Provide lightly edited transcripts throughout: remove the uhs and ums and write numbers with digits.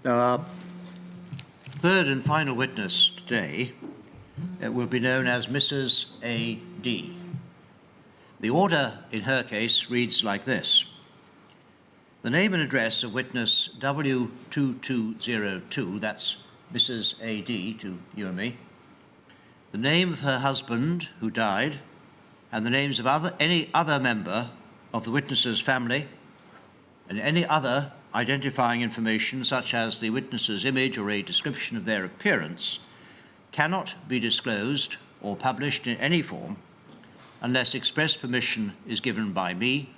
Our third and final witness today will be known as Mrs. A.D. The order in her case reads like this. The name and address of witness W2202, that's Mrs. A.D. to you and me, the name of her husband who died, and the names of any other member of the witness's family, and any other identifying information such as the witness's image or a description of their appearance cannot be disclosed or published in any form unless express permission is given by me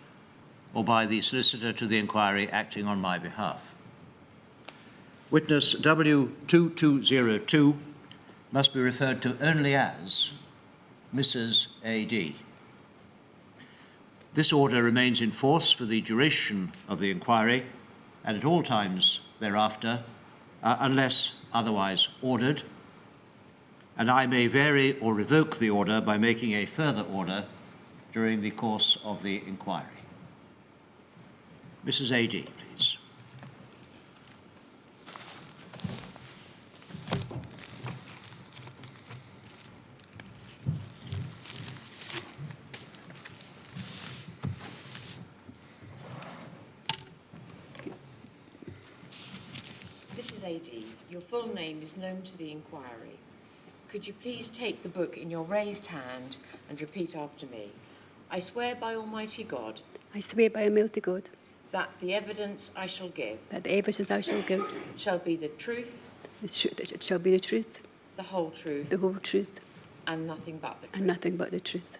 or by the solicitor to the inquiry acting on my behalf. Witness W2202 must be referred to only as Mrs. A.D. This order remains in force for the duration of the inquiry and at all times thereafter, unless otherwise ordered, and I may vary or revoke the order by making a further order during the course of the inquiry. Mrs. A.D., please. Mrs. A.D., your full name is known to the inquiry. Could you please take the book in your raised hand and repeat after me? I swear by Almighty God. I swear by Almighty God. That the evidence I shall give. That the evidence I shall give. Shall be the truth. It shall be the truth. The whole truth. The whole truth. And nothing but the truth. And nothing but the truth.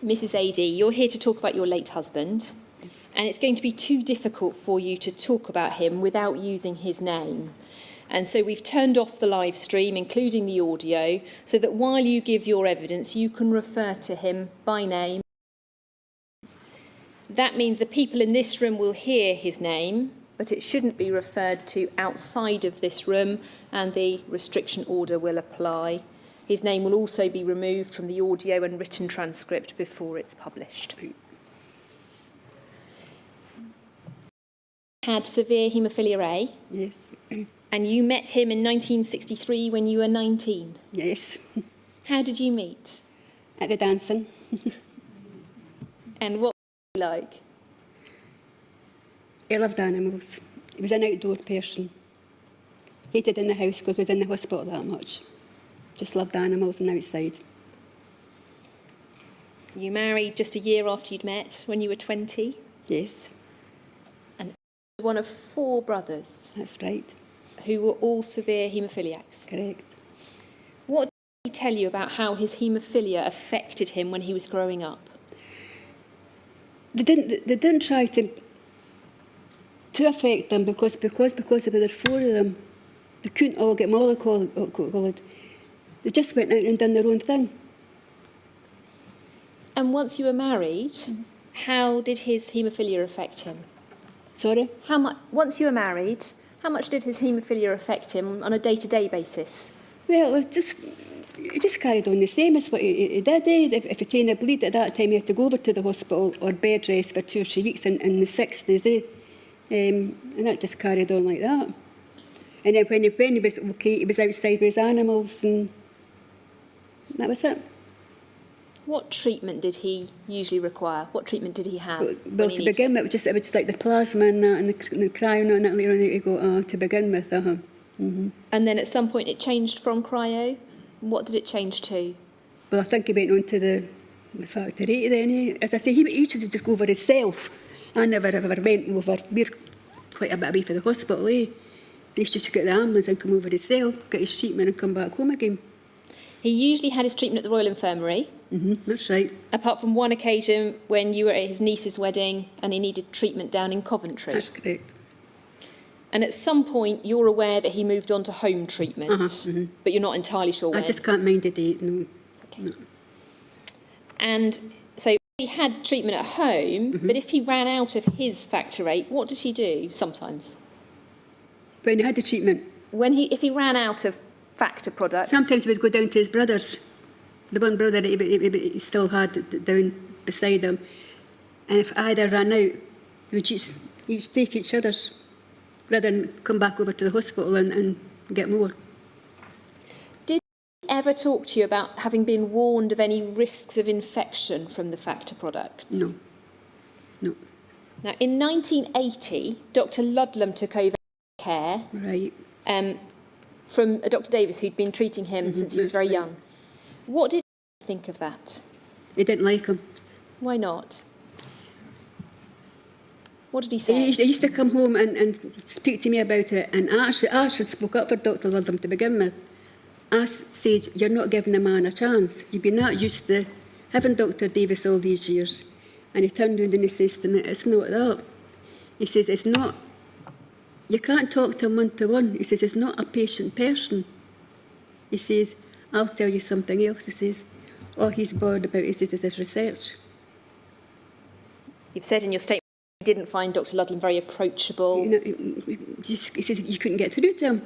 Mrs. A.D., you're here to talk about your late husband. Yes. And it's going to be too difficult for you to talk about him without using his name. And so we've turned off the live stream, including the audio, so that while you give your evidence, you can refer to him by name. That means the people in this room will hear his name, but it shouldn't be referred to outside of this room, and the restriction order will apply. His name will also be removed from the audio and written transcript before it's published. Had severe haemophilia A. Yes. And you met him in 1963 when you were 19. Yes. How did you meet? At the dancing. And what was he like? He loved animals. He was an outdoor person. Hated in the house because he was in the hospital that much. Just loved animals and outside. You married just a year after you'd met, when you were 20? Yes. And one of 4 brothers. That's right. Who were all severe haemophiliacs. Correct. What did he tell you about how his haemophilia affected him when he was growing up? They didn't try to affect them because there were 4 of them. They couldn't all get mollicollared. They just went out and done their own thing. And once you were married, how did his haemophilia affect him? Sorry? Once you were married, how much did his haemophilia affect him on a day-to-day basis? Well, he just carried on the same as what he did. If he taken a bleed at that time, he had to go over to the hospital or bed rest for 2 or 3 weeks in the 60s. And that just carried on like that. And then when he was okay, he was outside with his animals, and that was it. What treatment did he usually require? What treatment did he have? Well, to begin with, it was just like the plasma and that, and the cryo and that later on you go, to begin with. Mm-hmm. And then at some point it changed from cryo? What did it change to? Well, I think he went on to the factor 8 then. As I say, he used to just go over himself. I never ever went over. We're quite a bit away from the hospital, He used to get the ambulance and come over himself, get his treatment and come back home again. He usually had his treatment at the Royal Infirmary. That's right. Apart from one occasion when you were at his niece's wedding and he needed treatment down in Coventry. That's correct. And at some point you're aware that he moved on to home treatment, but you're not entirely sure when. I just can't mind the date, no. Okay. No. And so he had treatment at home, but if he ran out of his factor 8, what did he do sometimes? When he had the treatment? If he ran out of factor products. Sometimes he would go down to his brothers. The one brother that he still had down beside him. And if either ran out, would each take each other's, rather than come back over to the hospital and get more. Did he ever talk to you about having been warned of any risks of infection from the Factor products? No. No. Now, in 1980, Dr. Ludlam took over care Right. from Dr. Davis, who'd been treating him since he was very young. What did he think of that? They didn't like him. Why not? What did he say? He used to come home and speak to me about it, and I actually spoke up for Dr. Ludlam to begin with. I said, you're not giving the man a chance. You've been that used to having Dr. Davis all these years. And he turned around and he says to me, it's not that. He says, it's not, you can't talk to him one-to-one. He says, it's not a patient person. He says, I'll tell you something else. He says, all he's bothered about, he says, is his research. You've said in your statement you didn't find Dr. Ludlam very approachable. You know, he says you couldn't get through to him.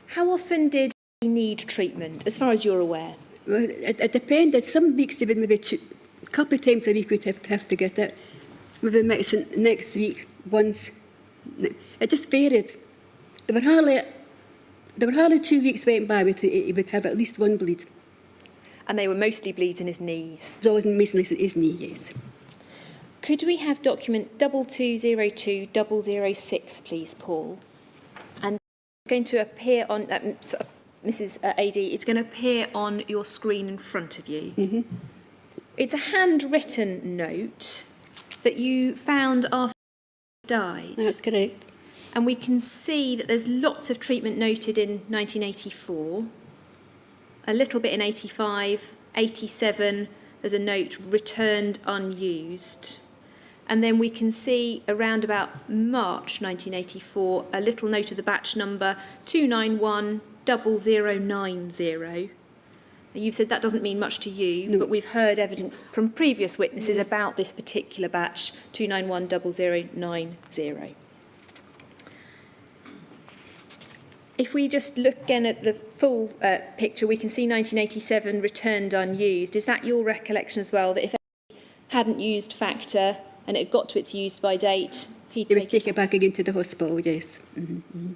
How often did he need treatment, as far as you're aware? Well, it depended. Some weeks they would maybe a couple of times a week we'd have to get it. Maybe medicine next week once. It just varied. There were hardly 2 weeks went by without he would have at least one bleed. And they were mostly bleeds in his knees. It was mostly his knee, yes. Could we have document 2202-006, please, Paul? And it's going to appear on, Mrs. AD, it's going to appear on your screen in front of you. Mm-hmm. It's a handwritten note that you found after he died. That's correct. And we can see that there's lots of treatment noted in 1984, a little bit in 85, 87, there's a note returned unused. And then we can see around about March 1984, a little note of the batch number 2910090. You've said that doesn't mean much to you, No. but we've heard evidence from previous witnesses about this particular batch, 2910090. If we just look again at the full picture, we can see 1987 returned unused. Is that your recollection as well, that if he hadn't used Factor and it had got to its use-by date, He would take it back again to the hospital, yes. Mm-hmm. Mm-hmm.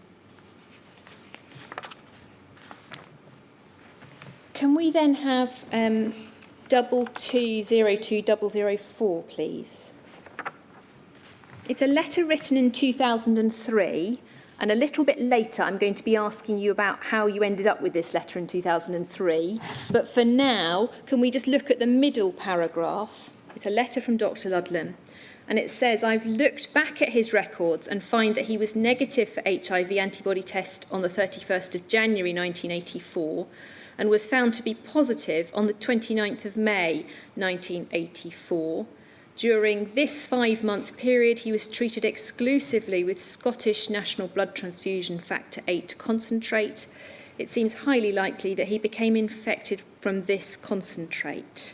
Can we then have 2202-004, please? It's a letter written in 2003, and a little bit later I'm going to be asking you about how you ended up with this letter in 2003. But for now, can we just look at the middle paragraph? It's a letter from Dr. Ludlam, and it says, I've looked back at his records and find that he was negative for HIV antibody test on the 31st of January 1984, and was found to be positive on the 29th of May 1984. During this 5-month period, he was treated exclusively with Scottish National Blood Transfusion Factor VIII concentrate. It seems highly likely that he became infected from this concentrate.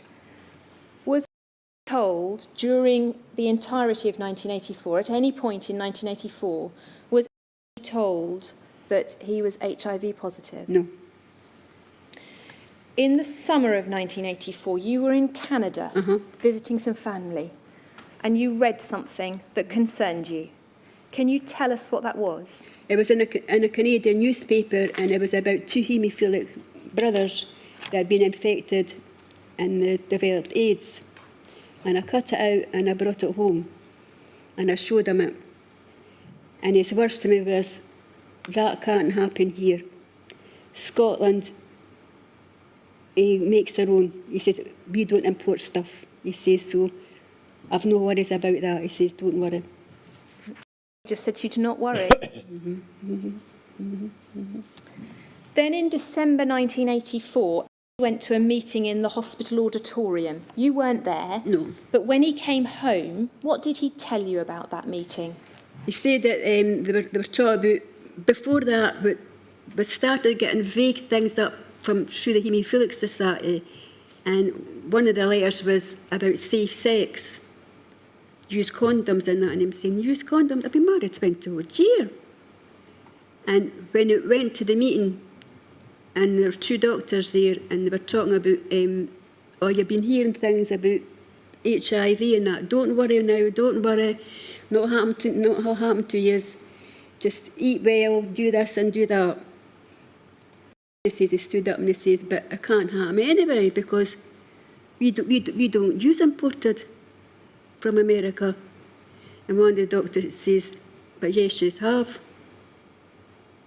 Was he told during the entirety of 1984, at any point in 1984, was he told that he was HIV positive? No. In the summer of 1984, you were in Canada visiting some family, and you read something that concerned you. Can you tell us what that was? It was in a Canadian newspaper, and it was about 2 haemophilic brothers that had been infected and they developed AIDS. And I cut it out and I brought it home, and I showed him it. And his words to me was, that can't happen here. Scotland, he makes their own. He says, we don't import stuff. He says, so I've no worries about that. He says, don't worry. Just said to you to not worry. Then in December 1984, he went to a meeting in the hospital auditorium. You weren't there. No. But when he came home, what did he tell you about that meeting? He said that they were talking about, before that, we started getting vague things up from through the Haemophilic Society, and one of the letters was about safe sex. Use condoms and that, and him saying, use condoms? I've been married 20 years. And when it went to the meeting, and there were 2 doctors there, and they were talking about, oh, you've been hearing things about HIV and that. Don't worry now, don't worry. Not happen to you. Just eat well, do this and do that. He says, he stood up and he says, but I can't harm anybody because we don't use imported from America. And one of the doctors says, but yes, you have.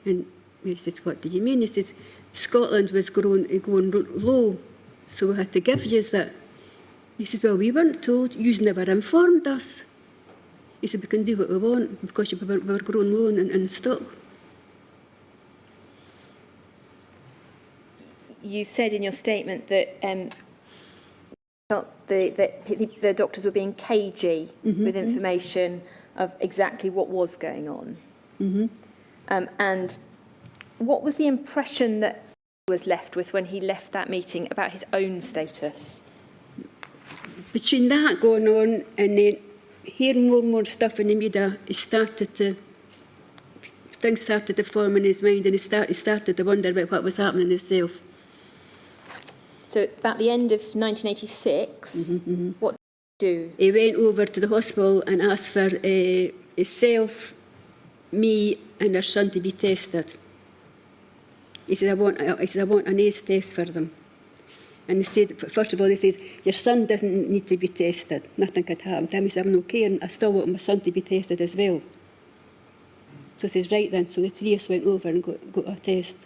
And he says, what do you mean? He says, Scotland was going low, so we had to give you that. He says, well, we weren't told. You never informed us. He said, we can do what we want because we were growing low in stock. You said in your statement that the doctors were being cagey with information of exactly what was going on. And what was the impression that he was left with when he left that meeting about his own status? Between that going on and then hearing more and more stuff in the media, things started to form in his mind and he started to wonder about what was happening himself. So at the end of 1986, what did he do? He went over to the hospital and asked for himself, me and our son to be tested. He said, I want an AIDS test for them. And he said, first of all, he says, your son doesn't need to be tested. Nothing could happen to him. He said, I'm okay, and I still want my son to be tested as well. So he says, right then. So the three of us went over and got a test.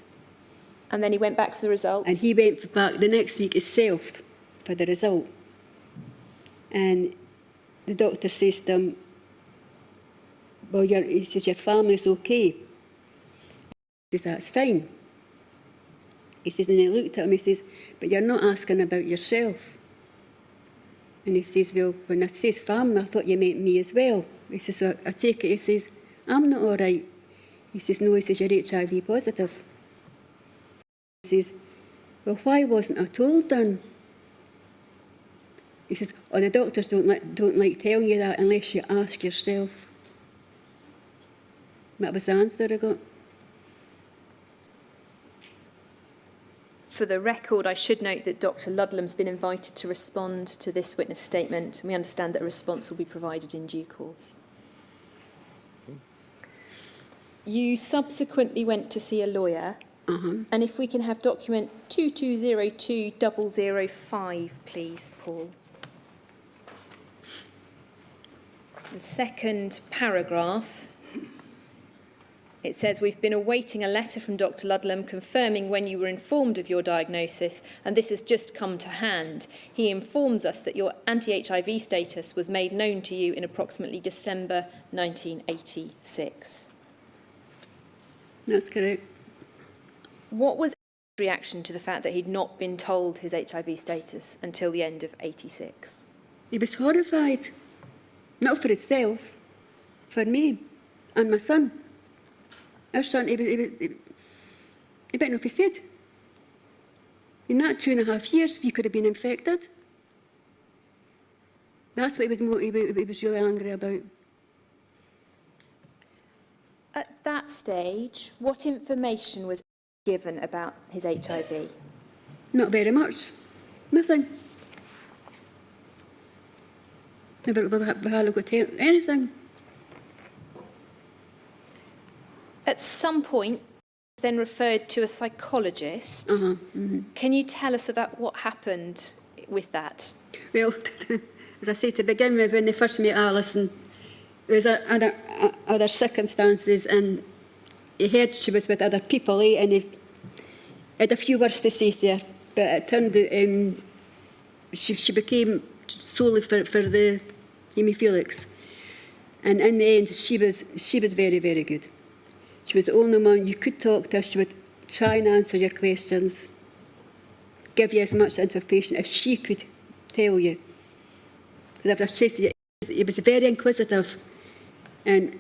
And then he went back for the results? And he went back the next week himself for the result. And the doctor says to him, well, he says, your family's okay. He says, that's fine. He says, and he looked at him, he says, but you're not asking about yourself. And he says, well, when I says family, I thought you meant me as well. He says, so I take it, he says, I'm not all right. He says, no, he says, you're HIV positive. He says, well, why wasn't I told then? He says, oh, the doctors don't like telling you that unless you ask yourself. That was the answer I got. For the record, I should note that Dr. Ludlam's been invited to respond to this witness statement, and we understand that a response will be provided in due course. You subsequently went to see a lawyer, and if we can have document 2202-005, please, Paul. The second paragraph. It says, we've been awaiting a letter from Dr. Ludlam confirming when you were informed of your diagnosis, and this has just come to hand. He informs us that your anti-HIV status was made known to you in approximately December 1986. That's correct. What was his reaction to the fact that he'd not been told his HIV status until the end of 86? He was horrified. Not for himself, for me and my son. Our son, he didn't know if he said. In that 2.5 years, we could have been infected. That's what he was really angry about. At that stage, what information was given about his HIV? Not very much. Nothing. Never got to tell anything. At some point, then referred to a psychologist. Can you tell us about what happened with that? Well, as I say, to begin with, when they first met Alison, there was other circumstances, and he heard she was with other people, and he had a few words to say to her, but it turned out she became solely for the haemophilics. And in the end, she was very, very good. She was the only one you could talk to. She would try and answer your questions, give you as much information as she could tell you. As I said, he was very inquisitive, and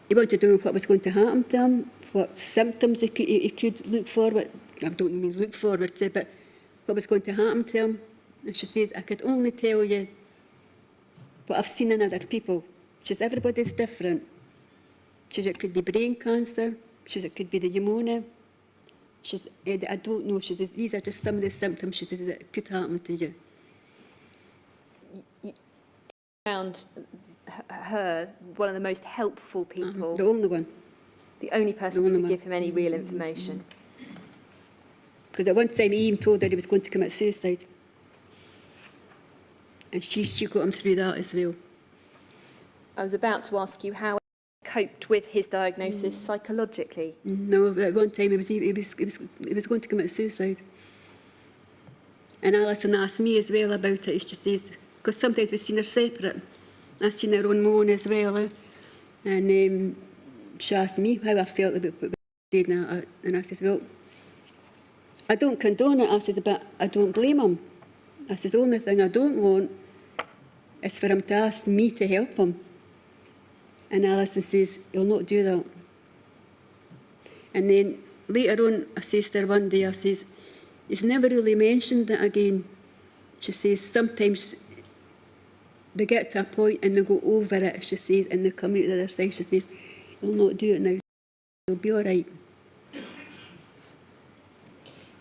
he wanted to know what was going to happen to him, what symptoms he could look forward. I don't mean look forward to, but what was going to happen to him. And she says, I could only tell you what I've seen in other people. She says, everybody's different. She says, it could be brain cancer. She says, it could be the pneumonia. She says, I don't know. She says, these are just some of the symptoms she says that could happen to you. found her one of the most helpful people, The only one. the only person the who only could one. give him any real information. Because at one time he even told her he was going to commit suicide. And she got him through that as well. I was about to ask you how he coped with his diagnosis psychologically. No, at one time he was going to commit suicide. And Alison asked me as well about it. She says, because sometimes we've seen her separate. I've seen her on my own as well. And she asked me how I felt about what she said. And I says, well, I don't condone it. I says, but I don't blame him. I says, the only thing I don't want is for him to ask me to help him. And Alison says, he'll not do that. And then later on, I says to her one day, I says, he's never really mentioned it again. She says, sometimes they get to a point and they go over it, she says, and they come out the other side. She says, he'll not do it now. He'll be all right.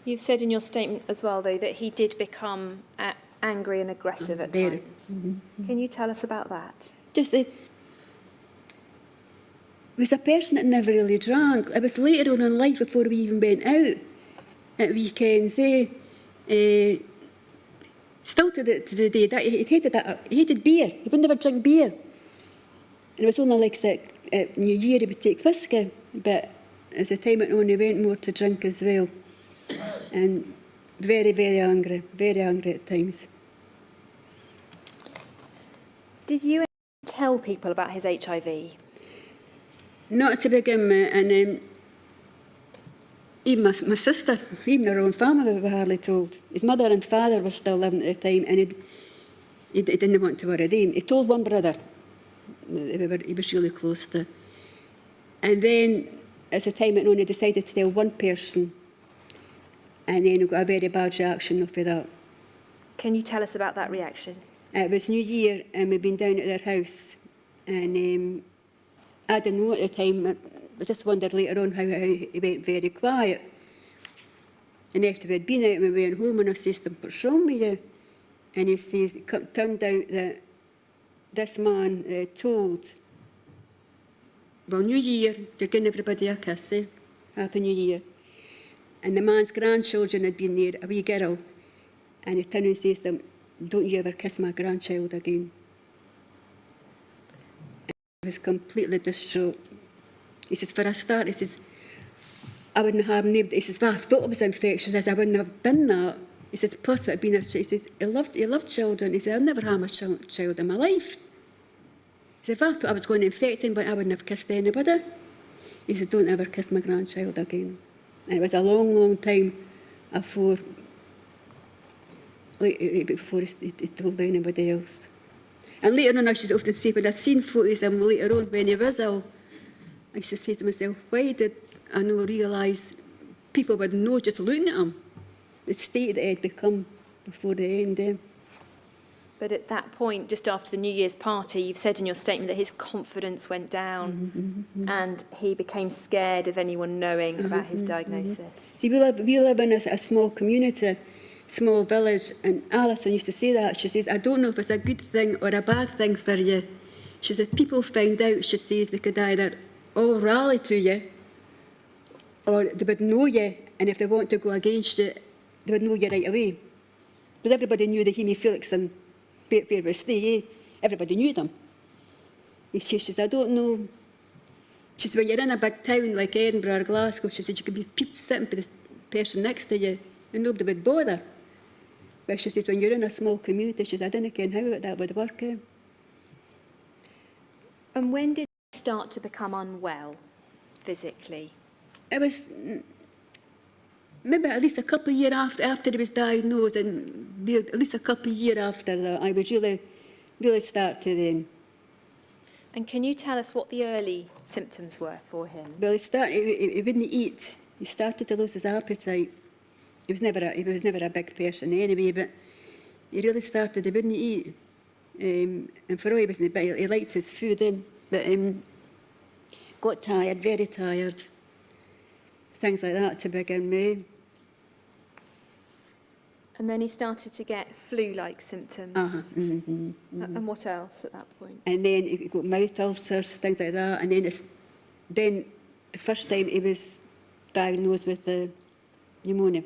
You've said in your statement as well, though, that he did become angry and aggressive at Very. times. Can you tell us about that? Just that he was a person that never really drank. It was later on in life, before we even went out at weekends, still to the day that he hated beer. He would never drink beer. And it was only like at New Year he would take whiskey, but as the time went on he went more to drink as well. And very, very angry at times. Did you tell people about his HIV? Not to begin with, and even my sister, even her own family were hardly told. His mother and father were still living at the time, and he didn't want to worry them. He told one brother he was really close to. And then, as the time went on, he decided to tell one person, and then he got a very bad reaction off of that. Can you tell us about that reaction? It was New Year, and we'd been down at their house, and I didn't know at the time. I just wondered later on how he went very quiet. And after we'd been out and we went home, and I says to him, what's wrong with you? And he says, it turned out that this man told, well, New Year, they're giving everybody a kiss, Happy New Year. And the man's grandchildren had been there, a wee girl, and he turned and says to them, don't you ever kiss my grandchild again. And he was completely distraught. He says, for a start, he says, I wouldn't harm nobody. He says, well, I thought it was infectious. He says, I wouldn't have done that. He says, plus it had been he says, he loved children. He said, I've never harmed a child in my life. He said, if I thought I was going to infect him, but I wouldn't have kissed anybody. He said, don't ever kiss my grandchild again. And it was a long, long time before he told anybody else. And later on, I should often say, when I've seen photos of him later on when he was ill, I should say to myself, why did I not realise people would know just looking at him, the state that he'd become before the end. But at that point, just after the New Year's party, you've said in your statement that his confidence went down and he became scared of anyone knowing about his diagnosis. See, we live in a small community, small village, and Alison used to say that. She says, I don't know if it's a good thing or a bad thing for you. She says, if people find out, she says, they could either all rally to you or they would know you, and if they want to go against you, they would know you right away. Because everybody knew the Hemi Felix and where we stay, everybody knew them. She says, I don't know. She says, when you're in a big town like Edinburgh or Glasgow, she says, you could be sitting with the person next to you and nobody would bother. But she says, when you're in a small community, she says, I don't know how that would work. And when did he start to become unwell physically? It was maybe at least a couple of years after he was diagnosed, and at least a couple of years after that, I was really start to then. And can you tell us what the early symptoms were for him? Well, he wouldn't eat. He started to lose his appetite. He was never a big person anyway, but he really started, he wouldn't eat. And for all he wasn't big, he liked his food, but got tired, very tired. Things like that to begin with. And then he started to get flu-like symptoms. And what else at that point? And then he got mouth ulcers, things like that. And then the first time he was diagnosed with pneumonia.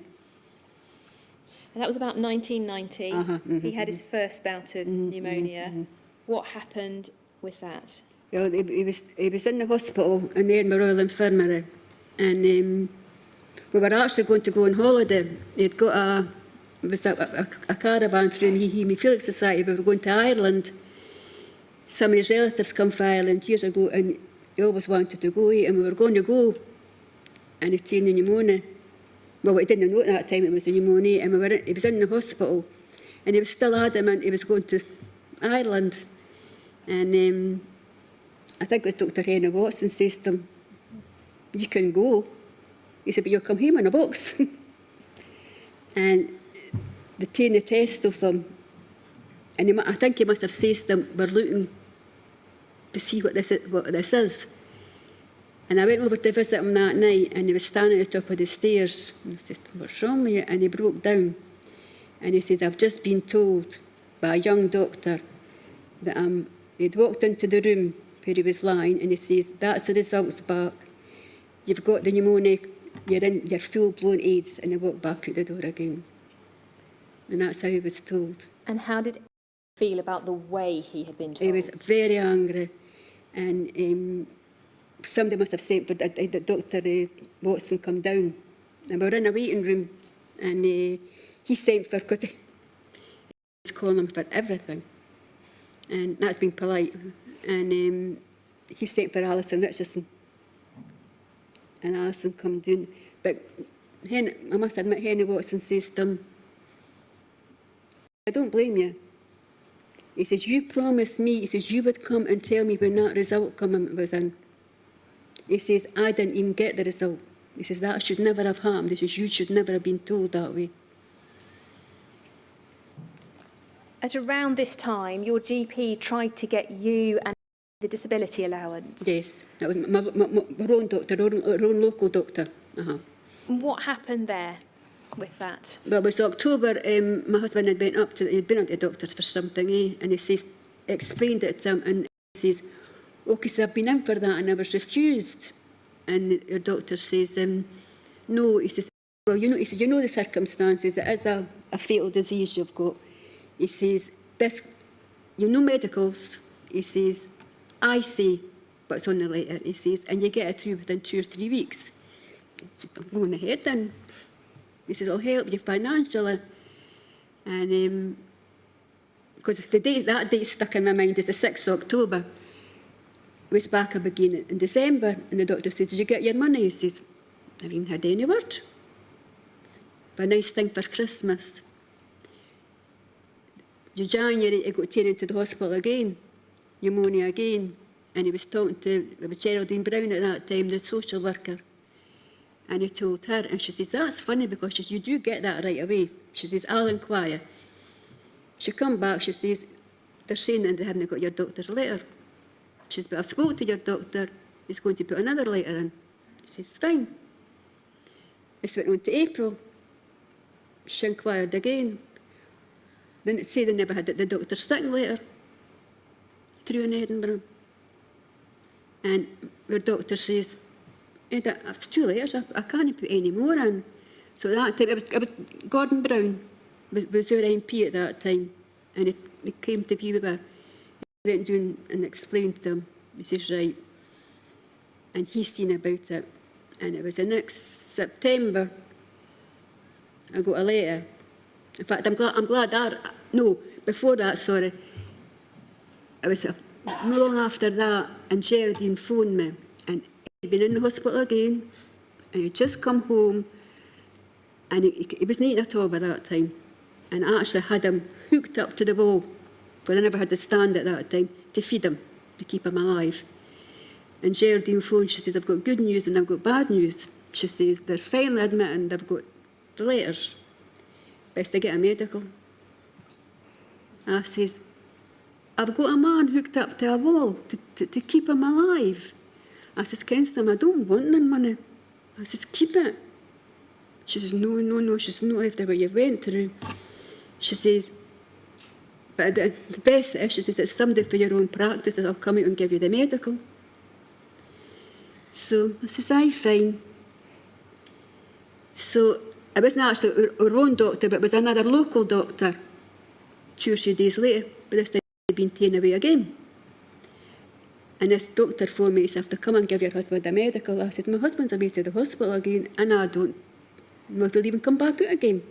And that was about 1990. He had his first bout of pneumonia. What happened with that? Well, he was in the hospital in the Edinburgh Royal Infirmary, and we were actually going to go on holiday. He'd got a caravan through Hemi Felix Society. We were going to Ireland. Some of his relatives come from Ireland years ago, and he always wanted to go, and we were going to go, and he'd seen the pneumonia. Well, we didn't know at that time it was a pneumonia, and he was in the hospital, and he was still adamant he was going to Ireland. And I think it was Dr. Henry Watson says to him, "You can go." He said, "But you'll come home in a box." And they taken the test of him, and I think he must have said to them, "We're looking to see what this is." And I went over to visit him that night, and he was standing at the top of the stairs. And I said, "What's wrong with you?" And he broke down. And he says, "I've just been told by a young doctor that he'd walked into the room where he was lying, and he says, 'That's the results back. You've got the pneumonia, you're full-blown AIDS,' and he walked back out the door again. And that's how he was told. And how did he feel about the way he had been told? He was very angry, and somebody must have said, but Dr. Watson come down, and we were in a waiting room, and he sent for, because he was calling him for everything, and that's being polite, and he sent for Alison Richardson, and Alison come down, but I must admit, Henry Watson says to him, "I don't blame you." He says, "You promised me," he says, "you would come and tell me when that result was in." He says, "I didn't even get the result." He says, "That should never have happened." He says, "You should never have been told that way." At around this time, your GP tried to get you and the disability allowance. Yes, that was my own doctor, our own local doctor. What happened there with that? Well, it was October. My husband he'd been up to the doctors for something, and he says, explained it to him, and he says, "Okay, so I've been in for that, and I was refused." And your doctor says, "No," he says, "Well, he says, you know the circumstances. It is a fatal disease you've got." He says, "This, you know medicals." He says, "I say what's on the letter." He says, "And you get it through within 2 or 3 weeks." He says, "I'm going ahead then." He says, "I'll help you financially." And because that date stuck in my mind is the 6th of October. He was back up again in December, and the doctor says, "Did you get your money?" He says, "I haven't heard any word." But a nice thing for Christmas. In January, he got taken into the hospital again, pneumonia again, and he was talking to, it was Geraldine Brown at that time, the social worker, and he told her, and she says, "That's funny, because she says, you do get that right away." She says, "I'll inquire." She come back, she says, "They're saying that they haven't got your doctor's letter." She says, "But I've spoken to your doctor, he's going to put another letter in." She says, "Fine." This went on to April. She inquired again. Then it said they never had the doctor's sick letter through in Edinburgh. And your doctor says, "It's 2 letters, I can't put any more in." So that time, it was Gordon Brown, was our MP at that time, and he came to be with her. He went down and explained to him. He says, "Right." And he's seen about it. And it was the next September, I got a letter. In fact, I'm glad no, before that, sorry. It was not long after that, and Geraldine phoned me, and he'd been in the hospital again, and he'd just come home, and he wasn't eating at all by that time. And I actually had him hooked up to the wall, because I never had to stand at that time, to feed him, to keep him alive. And Geraldine phoned, she says, "I've got good news and I've got bad news." She says, "They're finally admitting they've got the letters. Best to get a medical." I says, "I've got a man hooked up to a wall to keep him alive." I says, "Kenstam, I don't want the money." I says, "Keep it." She says, no, she says, not after what you went through. She says, but the best is, she says, it's somebody for your own practice, I'll come out and give you the medical. So I says, aye, fine. So it wasn't actually our own doctor, but it was another local doctor 2 or 3 days later, but this time he'd been taken away again. And this doctor phoned me and said, I have to come and give your husband a medical. I said, my husband's away to the hospital again, and I don't know if he'll even come back out again.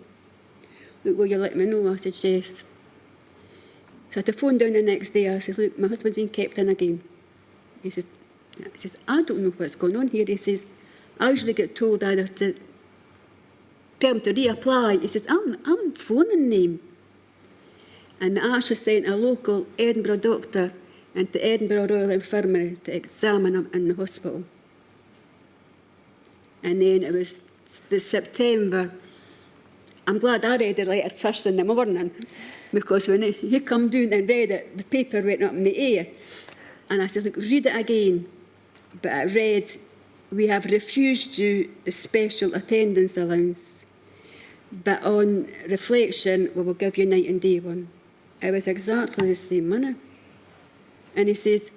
Look, will you let me know? I said, yes. So I had to phone down the next day. I said, look, my husband's been kept in again. He says, I don't know what's going on here. He says, I usually get told either to tell him to reapply. He says, I'm phoning him. And I actually sent a local Edinburgh doctor into Edinburgh Royal Infirmary to examine him in the hospital. And then it was the September. I'm glad I read the letter first in the morning, because when he come down and read it, the paper went up in the air. And I said, look, read it again. But it read, we have refused you the special attendance allowance, but on reflection, we will give you night and day one. It was exactly the same money. And he says,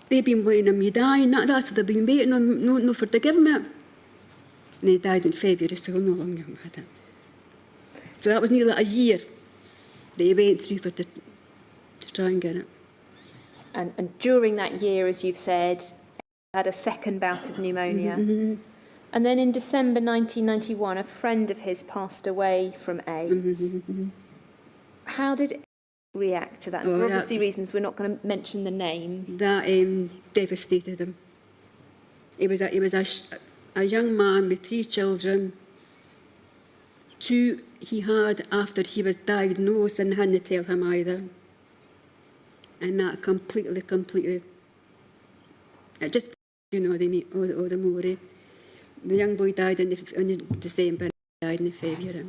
they've been waiting on me dying, that's what they've been waiting on, no for to give him it. And he died in February, so we'll no longer had it. So that was nearly a year that he went through to try and get it. And during that year, as you've said, he had a second bout of pneumonia. Mm-hmm. And then in December 1991, a friend of his passed away from AIDS. Mm-hmm. How did he react to that? For obviously reasons, we're not going to mention the name. That devastated him. He was a young man with 3 children. 2 he had after he was diagnosed and hadn't tell him either. And that completely, it just, all the more. The young boy died in December and died in February.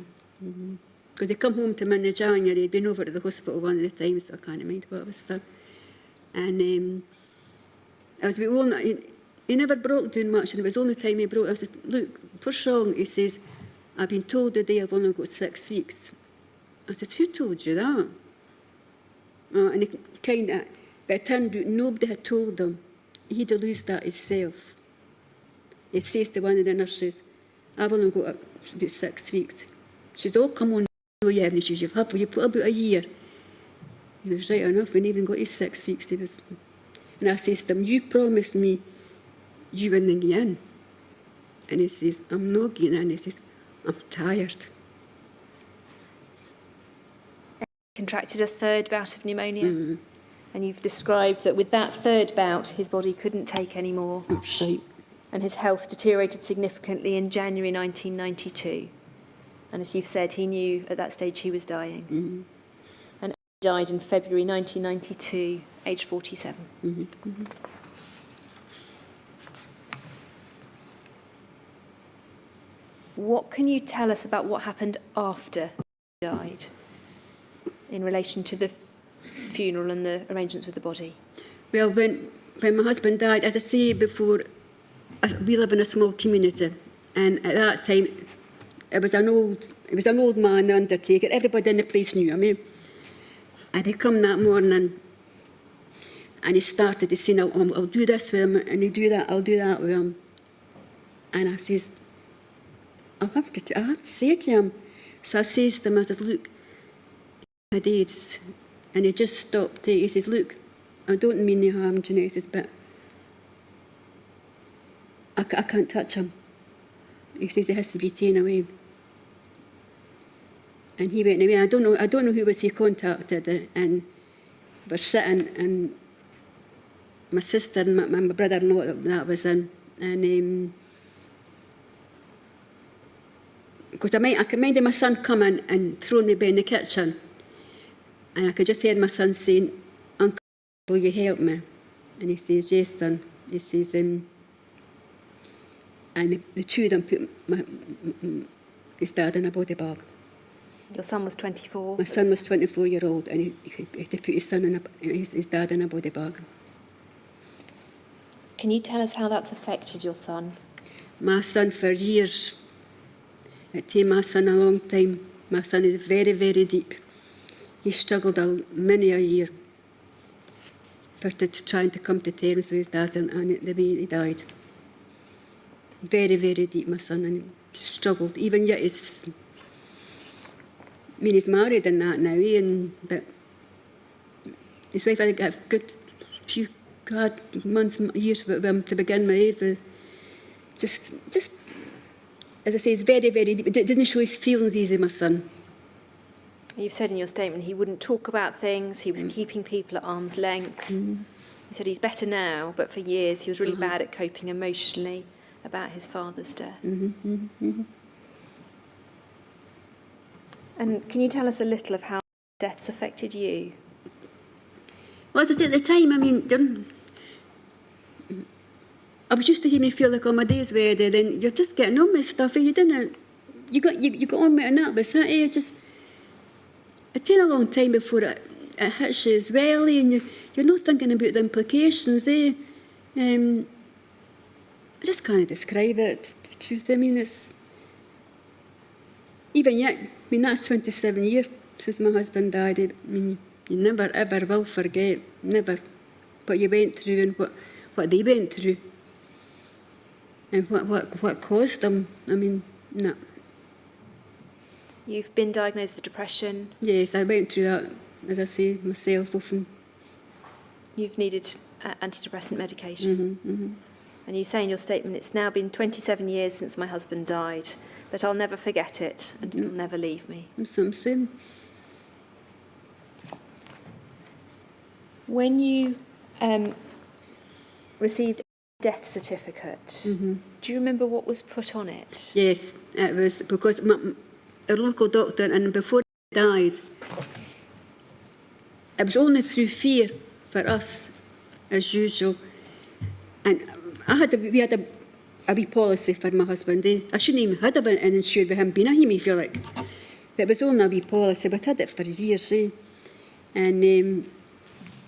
Because he come home to me in January, he'd been over to the hospital one of the times, so I can't mind what it was for. And as we all, he never broke down much, and it was the only time he broke. I said, look, what's wrong? He says, I've been told today I've only got 6 weeks. I said, who told you that? And he but it turned out nobody had told him. He'd lose that himself. He says to one of the nurses, I've only got about 6 weeks. She says, oh, come on, no, you haven't. She says, you put about a year. He was right enough, when he even got his 6 weeks. And I says to him, you promised me you wouldn't get in. And he says, I'm not getting in. He says, I'm tired. Contracted a third bout of pneumonia. And you've described that with that third bout, his body couldn't take any more. That's right. And his health deteriorated significantly in January 1992. And as you've said, he knew at that stage he was dying. And he died in February 1992, aged 47. What can you tell us about what happened after he died in relation to the funeral and the arrangements with the body? Well, when my husband died, as I say before, we live in a small community, and at that time it was an old man, the undertaker. Everybody in the place knew him. And he come that morning and he started to say, I'll do this with him, and he'll do that, I'll do that with him. And I says, I have to say to him. So I says to him, I says, look, I did. And he just stopped. He says, look, I don't mean any harm to you. He says, but I can't touch him. He says he has to be taken away. And he went away. I don't know who was he contacted, and we're sitting, and my sister and my brother-in-law that was in, and because I could mind my son coming and throwing me in the kitchen, and I could just hear my son saying, Uncle, will you help me? And he says, yes, son. He says, and the 2 of them put his dad in a body bag. Your son was 24? My son was 24-year-old, and he had to put his dad in a body bag. Can you tell us how that's affected your son? My son, for years, It took my son a long time. My son is very, very deep. He struggled many a year for trying to come to terms with his dad and the way he died. Very, very deep, my son, and he struggled. Even yet, he's married and that now, but his wife had a good few hard months, years with him to begin with. But just as I say, it's very, very deep. It didn't show his feelings easy, my son. You've said in your statement he wouldn't talk about things, he was keeping people at arm's length. You said he's better now, but for years he was really bad at coping emotionally about his father's death. And can you tell us a little of how deaths affected you? Well, as I say, at the time, I mean, I was used to hear me feel like on my days where then you're just getting on with stuff, and you got on with it and that, but it takes a long time before it hits you as well, and you're not thinking about the implications, I just can't describe it, the truth. I mean, it's... Even yet, I mean, that's 27 years since my husband died. I mean, you never, ever will forget, never, what you went through and what they went through. And what caused them. I mean, no. You've been diagnosed with depression. Yes, I went through that, as I say, myself often. You've needed antidepressant medication. And you say in your statement, it's now been 27 years since my husband died, but I'll never forget it and it'll never leave me. That's what I'm saying. When you received a death certificate, do you remember what was put on it? Yes, it was because our local doctor, and before he died, it was only through fear for us, as usual. And we had a wee policy for my husband. I shouldn't even have been insured with him being a me feel like. But it was only a wee policy, but I had it for years. And he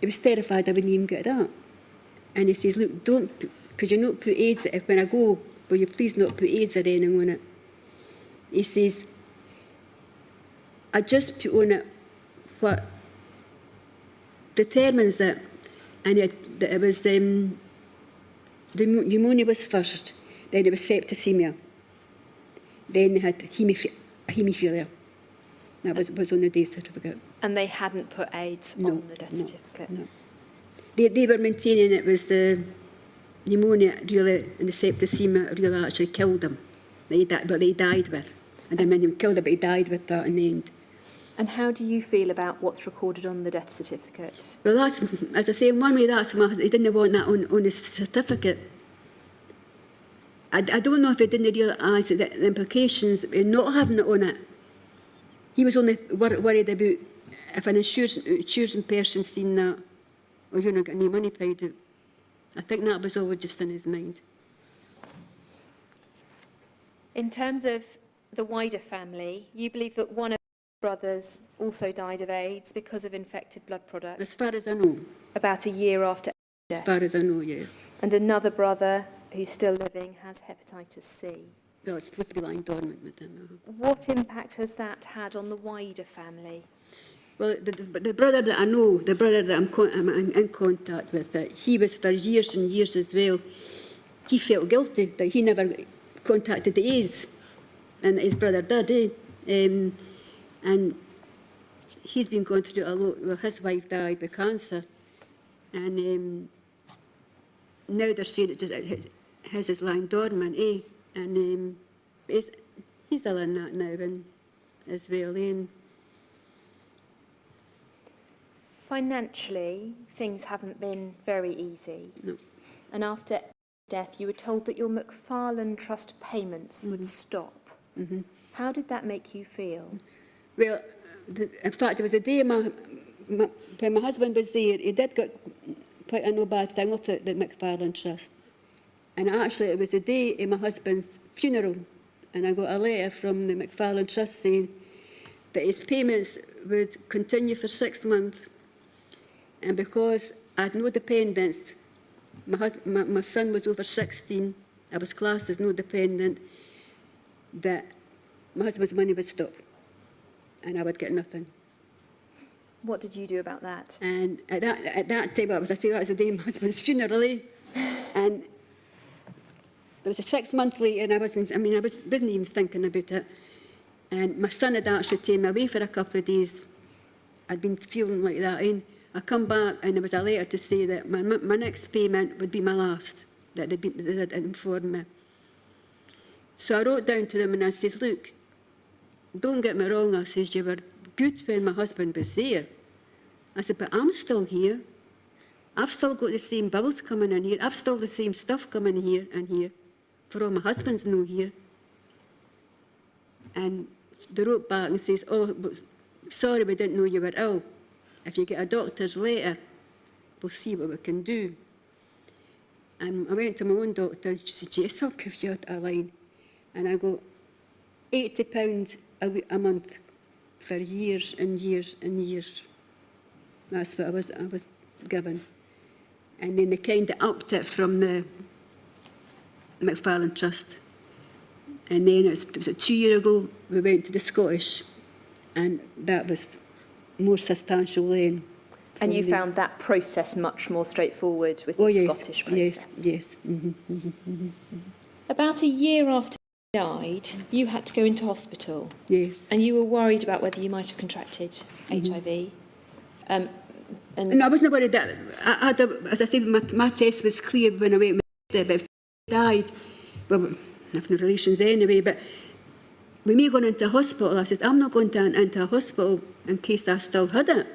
was terrified I wouldn't even get that. And he says, look, could you not put AIDS, when I go, will you please not put AIDS or anything on it? He says, I just put on it what determines it, and it was the pneumonia was first, then it was septicemia, then they had haemophilia. That was on the death certificate. And they hadn't put AIDS on the death certificate? No. They were maintaining it was the pneumonia really, and the septicemia really actually killed them. But they died with. And I mean, he killed them, but he died with that in the end. And how do you feel about what's recorded on the death certificate? Well, that's, as I say, in one way, that's he didn't want that on his certificate. I don't know if he didn't realise the implications of not having it on it. He was only worried about if an insurance person seen that, or you're not getting any money paid out. I think that was all just in his mind. In terms of the wider family, you believe that one of his brothers also died of AIDS because of infected blood products? As far as I know. About a year after death? As far as I know, yes. And another brother who's still living has hepatitis C? Well, it's supposed to be lying dormant with him. What impact has that had on the wider family? Well, the brother that I know, the brother that I'm in contact with, he was for years and years as well. He felt guilty that he never contacted the AIDS, and his brother did. And he's been going through a lot. Well, his wife died with cancer, and now they're saying his is lying dormant, and he's ill in that now, and as well. Financially, things haven't been very easy. No. And after death, you were told that your McFarlane Trust payments would stop. How did that make you feel? Well, in fact, there was a day when my husband was there, he did get quite a no bad thing off the McFarlane Trust. And actually, it was the day of my husband's funeral, and I got a letter from the McFarlane Trust saying that his payments would continue for 6 months. And because I had no dependents, my son was over 16, I was classed as no dependent, that my husband's money would stop and I would get nothing. What did you do about that? And at that time, that was the day of my husband's funeral, eh? And it was a 6 month later, and I wasn't even thinking about it. And my son had actually taken me away for a couple of days. I'd been feeling like that, and I come back, and there was a letter to say that my next payment would be my last, that they'd informed me. So I wrote down to them, and I says, look, don't get me wrong, I says, you were good when my husband was there. I said, but I'm still here. I've still got the same bills coming in here. I've still the same stuff coming here and here. For all my husband's no here. And they wrote back and says, oh, but sorry, we didn't know you were ill. If you get a doctor's letter, we'll see what we can do. And I went to my own doctor, and she said, yes, I'll give you a line. And I got £80 a month for years and years and years. That's what I was given. And then they kind of upped it from the McFarlane Trust. And then it was 2 years ago, we went to the Scottish, and that was more substantial then. And you found that process much more straightforward with the Scottish process? Yes. About a year after he died, you had to go into hospital. Yes. And you were worried about whether you might have contracted HIV. No, I wasn't worried that. As I said, my test was clear when I went with it, but if he died, well, nothing relations anyway, but with me going into hospital, I said, I'm not going into a hospital in case I still had it.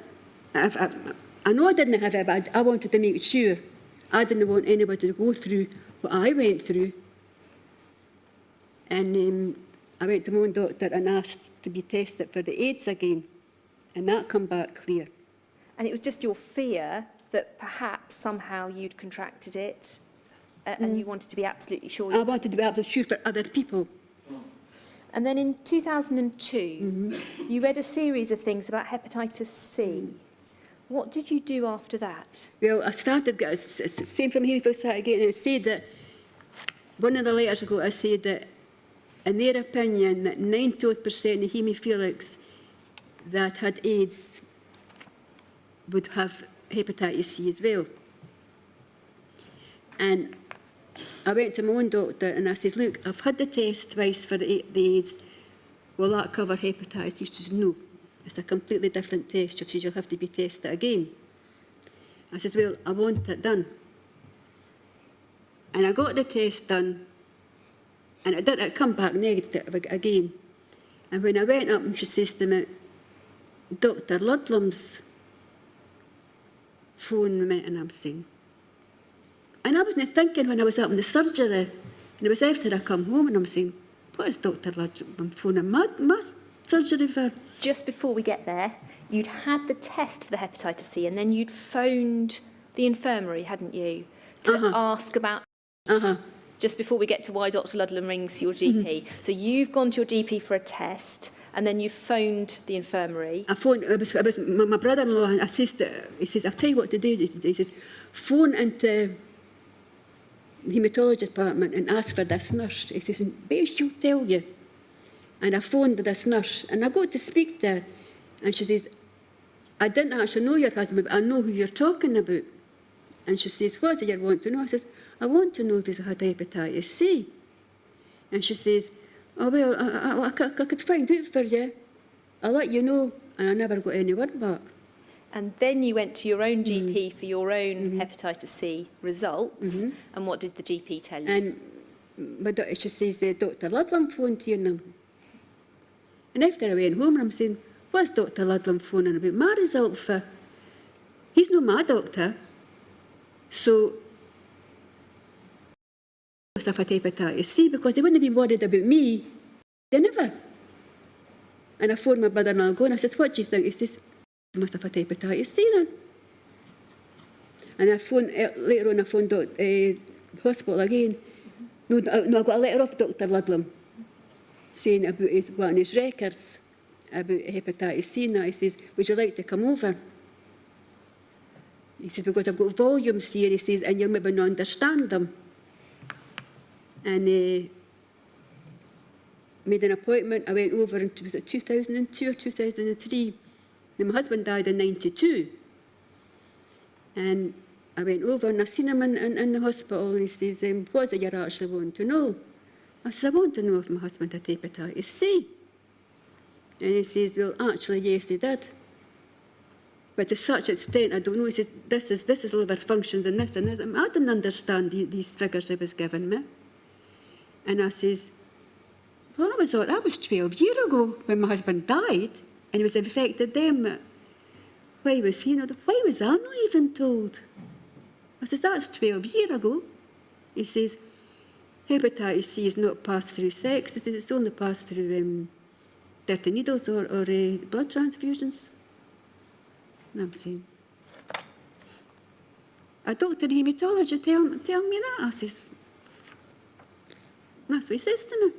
I know I didn't have it, but I wanted to make sure. I didn't want anybody to go through what I went through. And I went to my own doctor and asked to be tested for the AIDS again, and that come back clear. And it was just your fear that perhaps somehow you'd contracted it, and you wanted to be absolutely sure. I wanted to be absolutely sure for other people. And then in 2002, you read a series of things about hepatitis C. What did you do after that? Well, I started, same from here, I started getting, it said that, one of the letters ago, I said that, in their opinion, that 90% of haemophiliacs that had AIDS would have hepatitis C as well. And I went to my own doctor and I says, look, I've had the test twice for the AIDS. Will that cover hepatitis C? She says, no, it's a completely different test. She says, you'll have to be tested again. I says, well, I want it done. And I got the test done, and it come back negative again. And when I went up and she says to me, Dr. Ludlam's phoned me, and I'm saying, and I wasn't thinking when I was up in the surgery, and it was after I come home, and I'm saying, what is Dr. Ludlam phoning my surgery for? Just before we get there, you'd had the test for the hepatitis C, and then you'd phoned the infirmary, hadn't you, to ask about... Just before we get to why Dr. Ludlam rings your GP. So you've gone to your GP for a test, and then you phoned the infirmary. I phoned, it was my brother-in-law, he says, I'll tell you what to do. He says, phone into the haematology department and ask for this nurse. He says, best she'll tell you. And I phoned this nurse, and I got to speak to her, and she says, I didn't actually know your husband, but I know who you're talking about. And she says, what is it you want to know? I says, I want to know if he's had hepatitis C. And she says, oh, well, I could find out for you. I'll let you know. And I never got any word back. And then you went to your own GP for your own hepatitis C results. And what did the GP tell you? And she says, Dr. Ludlam phoned you. And after I went home, I'm saying, what's Dr. Ludlam phoning about my result for? He's not my doctor. So, I must have had hepatitis C because they wouldn't have been worried about me. They never. And I phoned my brother-in-law and I says, what do you think? He says, I must have had hepatitis C then. And I phoned, later on I phoned hospital again. No, I got a letter off Dr. Ludlam saying about what in his records about hepatitis C. Now he says, would you like to come over? He says, because I've got volumes here, he says, and you'll maybe not understand them. And made an appointment. I went over in, was it 2002 or 2003? And my husband died in 92. And I went over and I seen him in the hospital, and he says, what is it you actually want to know? I said, I want to know if my husband had hepatitis C. And he says, well, actually, yes, he did. But to such extent, I don't know. He says, this is liver functions and this and this. I didn't understand these figures he was giving me. And I says, well, that was 12 years ago when my husband died, and it was affected them. Why was he not? Why was I not even told? I says, that's 12 years ago. He says, hepatitis C is not passed through sex. He says, it's only passed through dirty needles or blood transfusions. And I'm saying, a doctor in haematology tell me that. I says, that's what he says to me.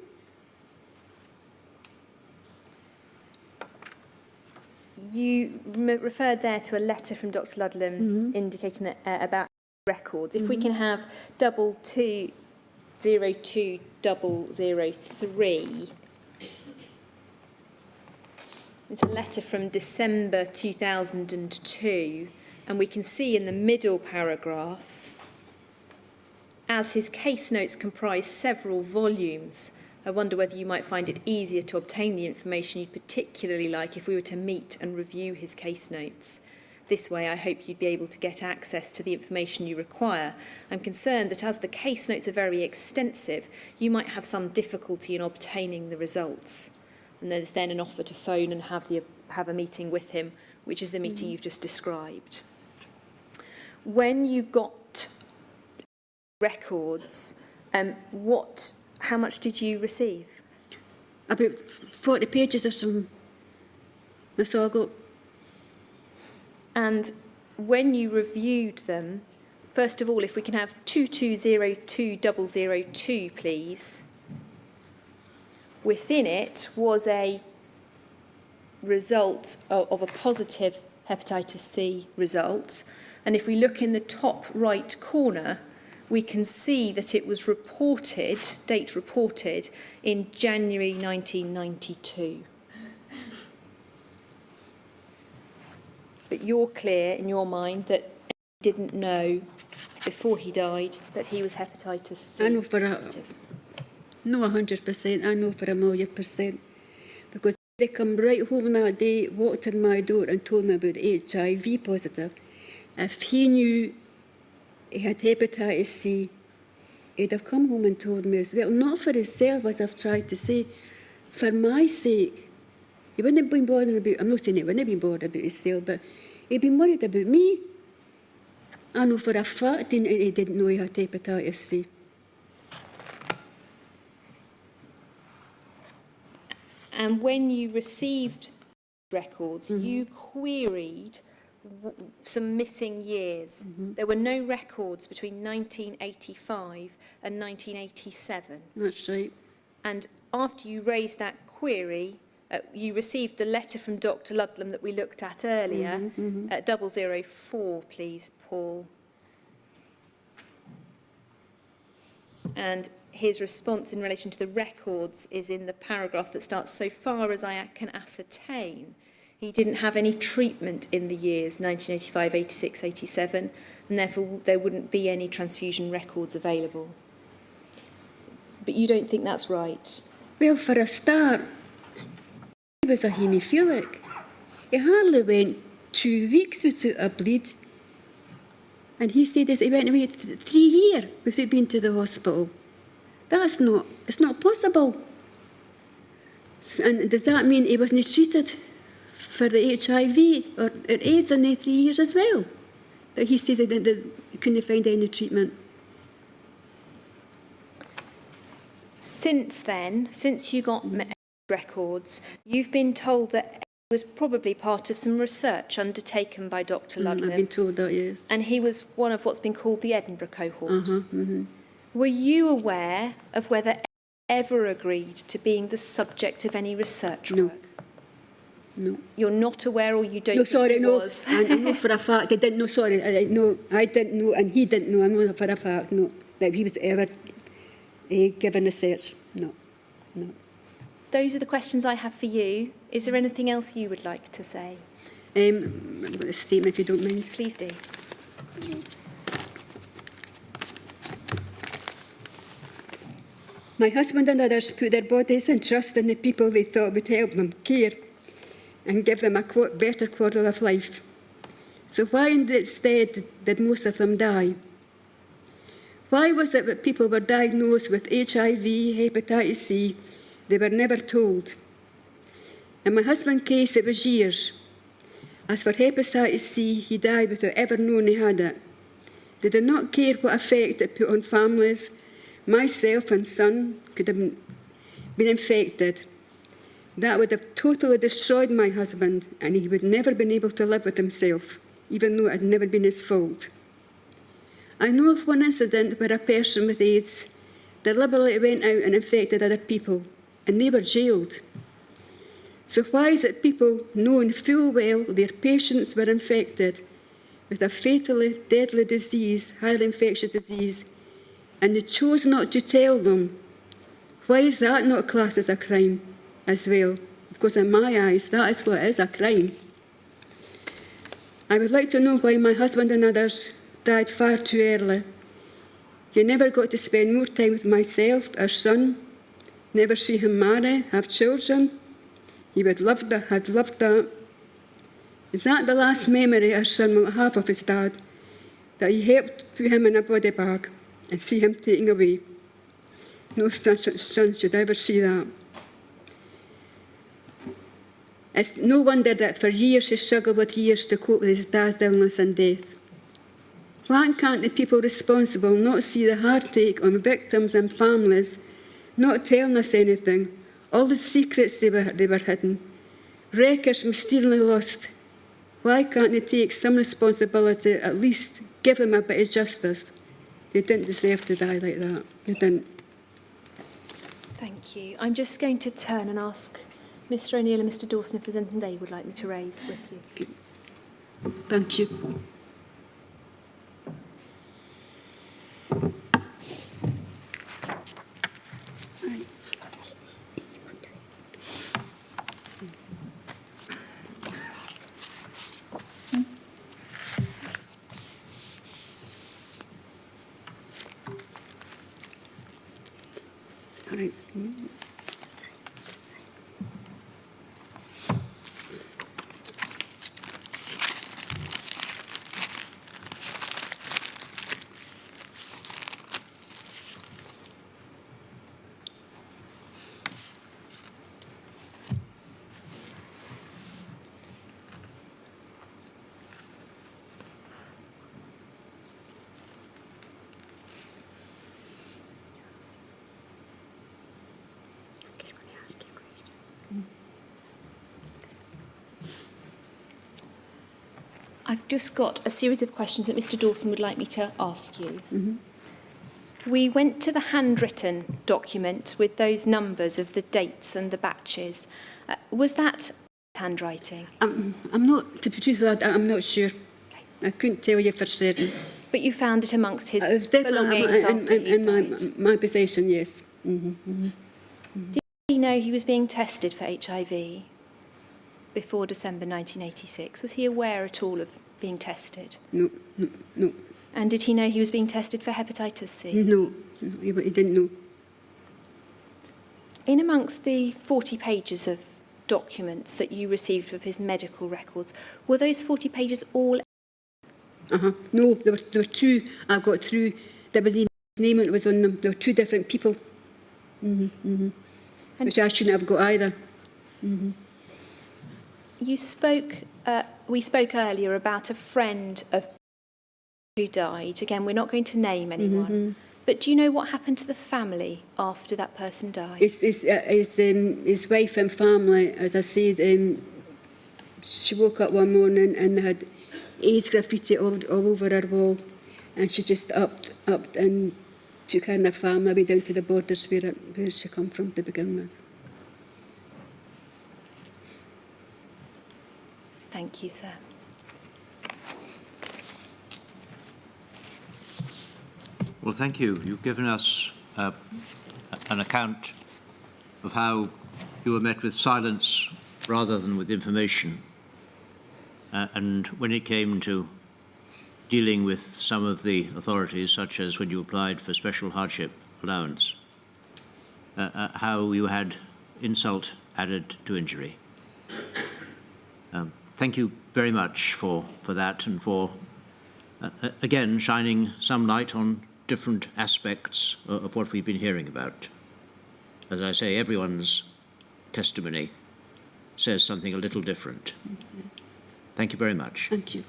You referred there to a letter from Dr. Ludlam indicating that, about records. If we can have 2202003. It's a letter from December 2002, and we can see in the middle paragraph, as his case notes comprise several volumes, I wonder whether you might find it easier to obtain the information you'd particularly like if we were to meet and review his case notes. This way, I hope you'd be able to get access to the information you require. I'm concerned that as the case notes are very extensive, you might have some difficulty in obtaining the results. And there's then an offer to phone and have a meeting with him, which is the meeting you've just described. When you got records, how much did you receive? About 40 pages or something. That's all I got. And when you reviewed them, first of all, if we can have 2202002, please. Within it was a result of a positive hepatitis C result. And if we look in the top right corner, we can see that it was reported, date reported, in January 1992. But you're clear in your mind that he didn't know before he died that he was hepatitis C I know for positive. No 100%, I know for 1,000,000%. Because they come right home that day, walked in my door and told me about HIV positive. If he knew he had hepatitis C, he'd have come home and told me as well. Not for himself, as I've tried to say, for my sake. He wouldn't have been bothered about, I'm not saying he wouldn't have been bothered about himself, but he'd been worried about me. I know for a fact he didn't know he had hepatitis C. And when you received records, you queried some missing years. There were no records between 1985 and 1987. That's right. And after you raised that query, you received the letter from Dr. Ludlam that we looked at earlier, at 004, please, Paul. And his response in relation to the records is in the paragraph that starts, so far as I can ascertain, he didn't have any treatment in the years 1985, 86, 87, and therefore there wouldn't be any transfusion records available. But you don't think that's right? Well, for a start, he was a haemophilic. He hardly went 2 weeks without a bleed. And he said he went away 3 years without being to the hospital. It's not possible. And does that mean he wasn't treated for the HIV or AIDS in the 3 years as well? That he says he couldn't find any treatment. Since then, since you got records, you've been told that it was probably part of some research undertaken by Dr. Ludlam. I've been told that, yes. And he was one of what's been called the Edinburgh cohort. Were you aware of whether ever agreed to being the subject of any research work? No. You're not aware, or you don't No, think sorry, he no. was? I know for a fact, I didn't know, sorry, I didn't know, and he didn't know, I know for a fact, no, that he was ever given research, no. Those are the questions I have for you. Is there anything else you would like to say? I've got a statement, if you don't mind. Please do. My husband and others put their bodies and trust in the people they thought would help them, care, and give them a better quarter of life. So why instead did most of them die? Why was it that people were diagnosed with HIV, hepatitis C? They were never told. In my husband's case, it was years. As for hepatitis C, he died without ever knowing he had it. They did not care what effect it put on families. Myself and son could have been infected. That would have totally destroyed my husband, and he would never been able to live with himself, even though it had never been his fault. I know of one incident where a person with AIDS deliberately went out and infected other people, and they were jailed. So why is it people, knowing full well their patients were infected with a fatally deadly disease, highly infectious disease, and they chose not to tell them? Why is that not classed as a crime as well? Because in my eyes, that is what is a crime. I would like to know why my husband and others died far too early. He never got to spend more time with myself, our son, never see him marry, have children. He would had loved that. Is that the last memory our son will have of his dad, that he helped put him in a body bag and see him taken away? No son should ever see that. It's no wonder that for years he struggled with years to cope with his dad's illness and death. Why can't the people responsible not see the hard take on victims and families, not telling us anything, all the secrets they were hidden, records mysteriously lost? Why can't they take some responsibility, at least give him a bit of justice? They didn't deserve to die like that. They didn't. Thank you. I'm just going to turn and ask Mr. O'Neill and Mr. Dawson if there's anything they would like me to raise with you. Thank you. All right. I've just got a series of questions that Mr. Dawson would like me to ask you. We went to the handwritten document with those numbers of the dates and the batches. Was that handwriting? I'm not, to be truthful, I'm not sure. I couldn't tell you for certain. But you found it amongst his It was belongings after he in died? my possession, yes. Did he know he was being tested for HIV before December 1986? Was he aware at all of being tested? No. And did he know he was being tested for hepatitis C? No, he didn't know. In amongst the 40 pages of documents that you received of his medical records, were those 40 pages all? No, there were two I got through. There was his name and it was on them. There were two different people, which I shouldn't have got either. You spoke. We spoke earlier about a friend of who died. Again, we're not going to name anyone. But do you know what happened to the family after that person died? His wife and family, as I said, she woke up one morning and had AIDS graffiti all over her wall, and she just upped and took her and her family down to the borders where she come from to begin with. Thank you, sir. Well, thank you. You've given us an account of how you were met with silence rather than with information. And when it came to dealing with some of the authorities, such as when you applied for special hardship allowance, how you had insult added to injury. Thank you very much for that, and for, again, shining some light on different aspects of what we've been hearing about. As I say, everyone's testimony says something a little different. Thank you very much. Thank you.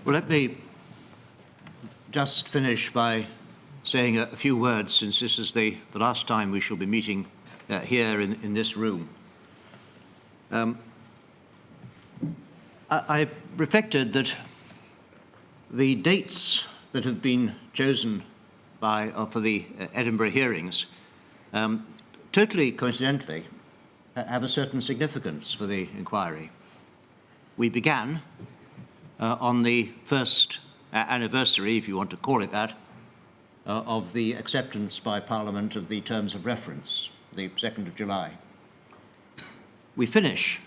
Well, let me just finish by saying a few words, since this is the last time we shall be meeting here in this room. I reflected that the dates that have been chosen for the Edinburgh hearings, totally coincidentally, have a certain significance for the inquiry. We began on the first anniversary, if you want to call it that, of the acceptance by Parliament of the terms of reference, the 2nd of July. We finish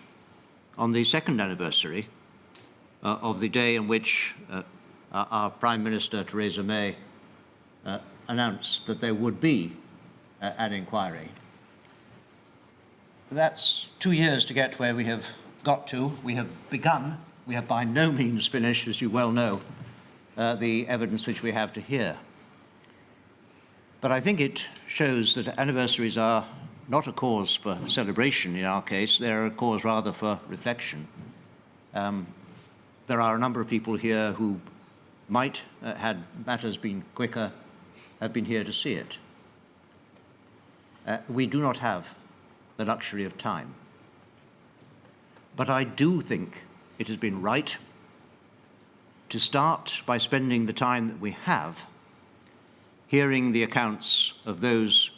on the second anniversary of the day in which our Prime Minister, Theresa May, announced that there would be an inquiry. That's 2 years to get where we have got to. We have begun. We have by no means finished, as you well know, the evidence which we have to hear. But I think it shows that anniversaries are not a cause for celebration in our case, they're a cause rather for reflection. There are a number of people here who might, had matters been quicker, have been here to see it. We do not have the luxury of time. But I do think it has been right to start by spending the time that we have hearing the accounts of those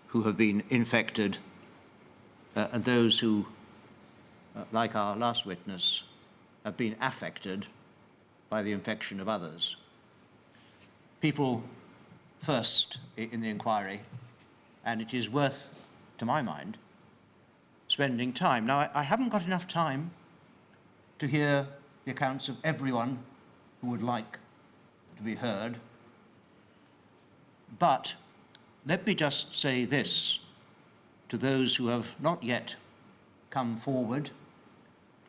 who have been infected and those who, like our last witness, have been affected by the infection of others. People first in the inquiry, and it is worth, to my mind, spending time. Now, I haven't got enough time to hear the accounts of everyone who would like to be heard. But let me just say this to those who have not yet come forward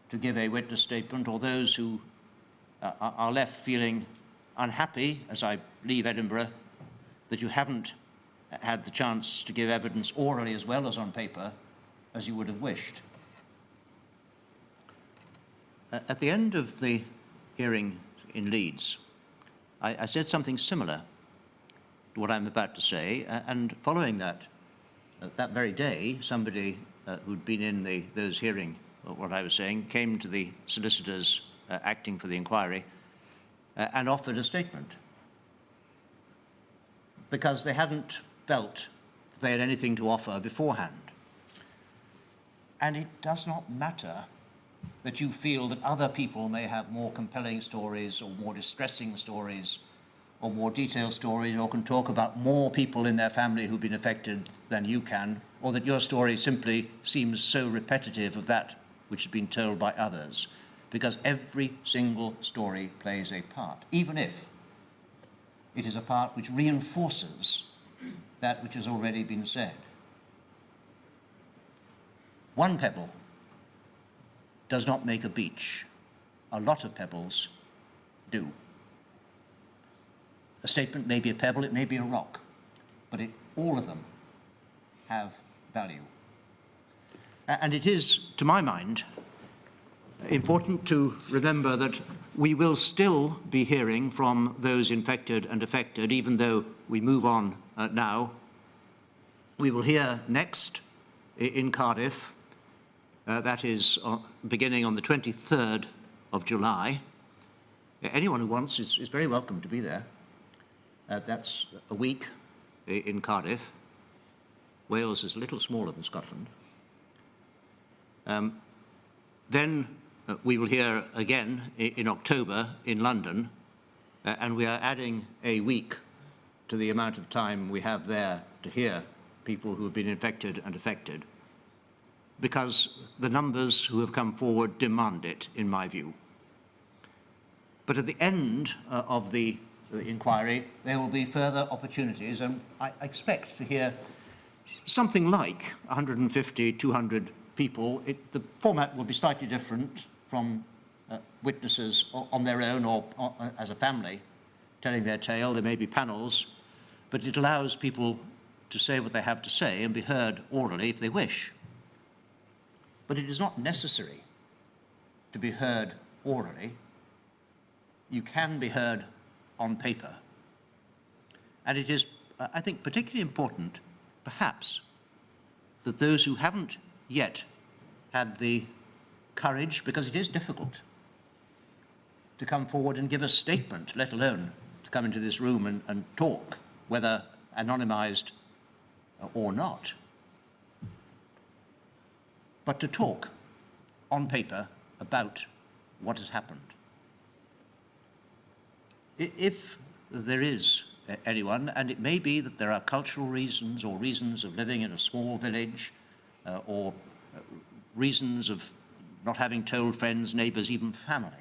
to give a witness statement, or those who are left feeling unhappy as I leave Edinburgh, that you haven't had the chance to give evidence orally as well as on paper as you would have wished. At the end of the hearing in Leeds, I said something similar to what I'm about to say, and following that, that very day, somebody who'd been in those hearing, what I was saying, came to the solicitors acting for the inquiry and offered a statement, because they hadn't felt they had anything to offer beforehand. And it does not matter that you feel that other people may have more compelling stories or more distressing stories or more detailed stories, or can talk about more people in their family who've been affected than you can, or that your story simply seems so repetitive of that which has been told by others, because every single story plays a part, even if it is a part which reinforces that which has already been said. One pebble does not make a beach. A lot of pebbles do. A statement may be a pebble, it may be a rock, but all of them have value. And it is, to my mind, important to remember that we will still be hearing from those infected and affected, even though we move on now. We will hear next in Cardiff, that is beginning on the 23rd of July. Anyone who wants is very welcome to be there. That's a week in Cardiff. Wales is a little smaller than Scotland. Then we will hear again in October in London, and we are adding a week to the amount of time we have there to hear people who have been infected and affected, because the numbers who have come forward demand it, in my view. But at the end of the inquiry, there will be further opportunities, and I expect to hear something like 150, 200 people. The format will be slightly different from witnesses on their own or as a family telling their tale. There may be panels, but it allows people to say what they have to say and be heard orally if they wish. But it is not necessary to be heard orally. You can be heard on paper. And it is, I think, particularly important, perhaps, that those who haven't yet had the courage, because it is difficult, to come forward and give a statement, let alone to come into this room and talk, whether anonymized or not, but to talk on paper about what has happened. If there is anyone, and it may be that there are cultural reasons or reasons of living in a small village or reasons of not having told friends, neighbours, even family,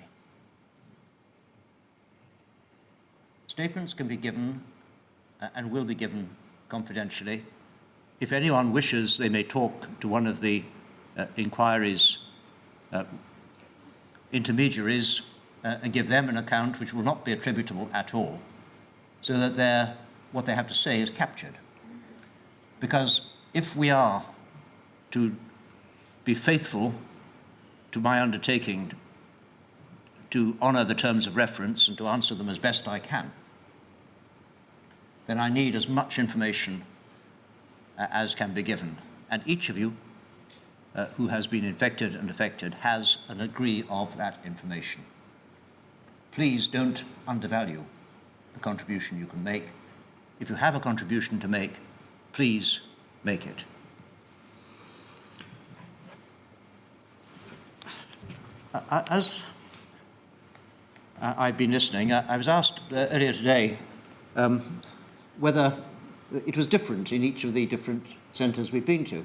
statements can be given and will be given confidentially. If anyone wishes, they may talk to one of the inquiry's intermediaries and give them an account which will not be attributable at all, so that what they have to say is captured. Because if we are to be faithful to my undertaking to honour the terms of reference and to answer them as best I can, then I need as much information as can be given. And each of you who has been infected and affected has a degree of that information. Please don't undervalue the contribution you can make. If you have a contribution to make, please make it. As I've been listening, I was asked earlier today whether it was different in each of the different centres we've been to.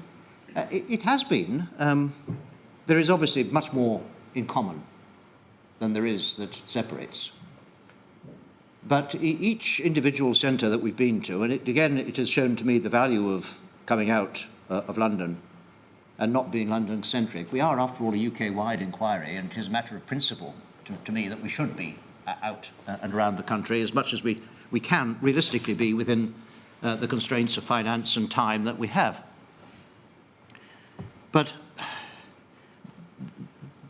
It has been. There is obviously much more in common than there is that separates. But each individual centre that we've been to, and it has shown to me the value of coming out of London and not being London-centric. We are, after all, a UK-wide inquiry, and it is a matter of principle to me that we should be out and around the country as much as we can realistically be within the constraints of finance and time that we have. But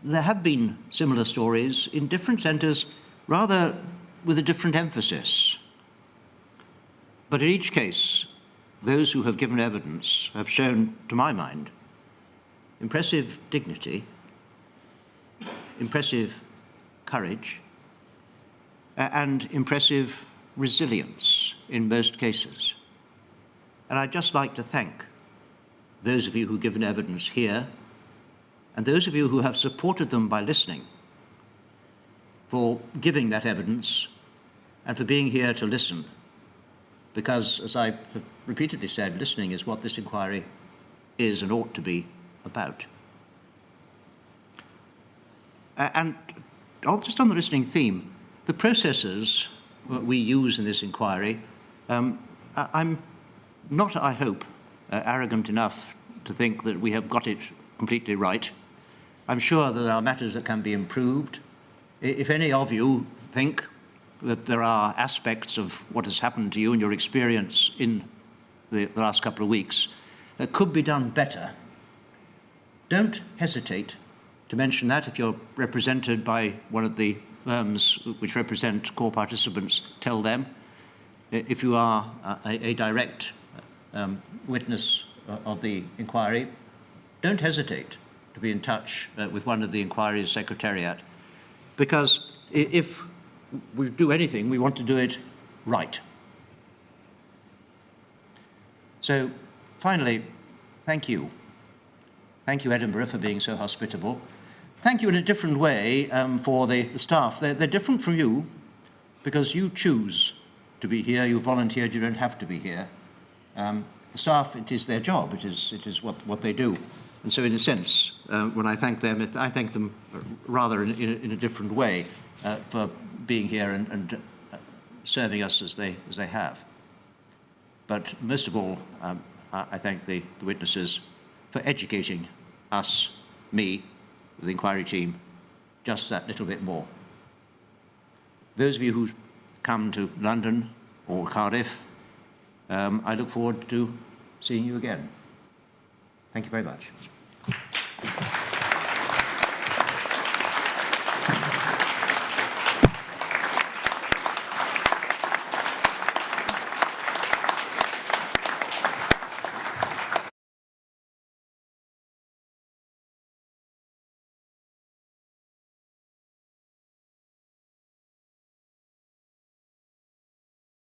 there have been similar stories in different centres, rather with a different emphasis. But in each case, those who have given evidence have shown, to my mind, impressive dignity, impressive courage, and impressive resilience in most cases. And I'd just like to thank those of you who've given evidence here and those of you who have supported them by listening for giving that evidence and for being here to listen. Because, as I have repeatedly said, listening is what this inquiry is and ought to be about. And just on the listening theme, the processes we use in this inquiry, I'm not, I hope, arrogant enough to think that we have got it completely right. I'm sure that there are matters that can be improved. If any of you think that there are aspects of what has happened to you and your experience in the last couple of weeks that could be done better, don't hesitate to mention that. If you're represented by one of the firms which represent core participants, tell them. If you are a direct witness of the inquiry, don't hesitate to be in touch with one of the inquiry's secretariat, because if we do anything, we want to do it right. So, finally, thank you. Thank you, Edinburgh, for being so hospitable. Thank you in a different way for the staff. They're different from you because you choose to be here, you volunteered, you don't have to be here. The staff, it is their job, it is what they do. And so in a sense, when I thank them rather in a different way for being here and serving us as they have. But most of all, I thank the witnesses for educating us, me, the inquiry team, just that little bit more. Those of you who come to London or Cardiff, I look forward to seeing you again. Thank you very much.